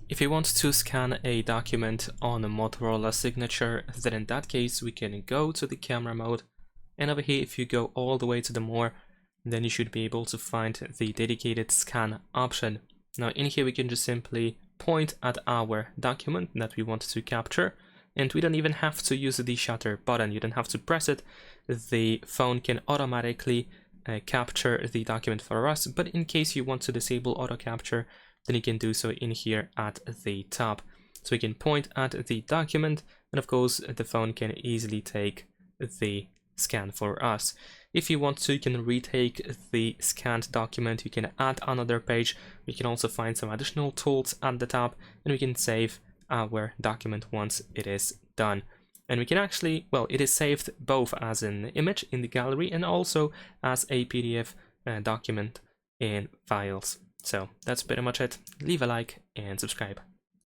If you want to scan a document on a Motorola Signature, then in that case we can go to the camera mode, and over here if you go all the way to the more, then you should be able to find the dedicated scan option. Now in here we can just simply point at our document that we want to capture, and we don't even have to use the shutter button. You don't have to press it. The phone can automatically capture the document for us, but in case you want to disable auto capture, then you can do so in here at the top. So we can point at the document, and of course the phone can easily take the scan for us. If you want to, you can retake the scanned document, you can add another page, we can also find some additional tools at the top, and we can save our document once it is done. And we can actually, well, it is saved both as an image in the gallery and also as a PDF document in files. So that's pretty much it. Leave a like and subscribe.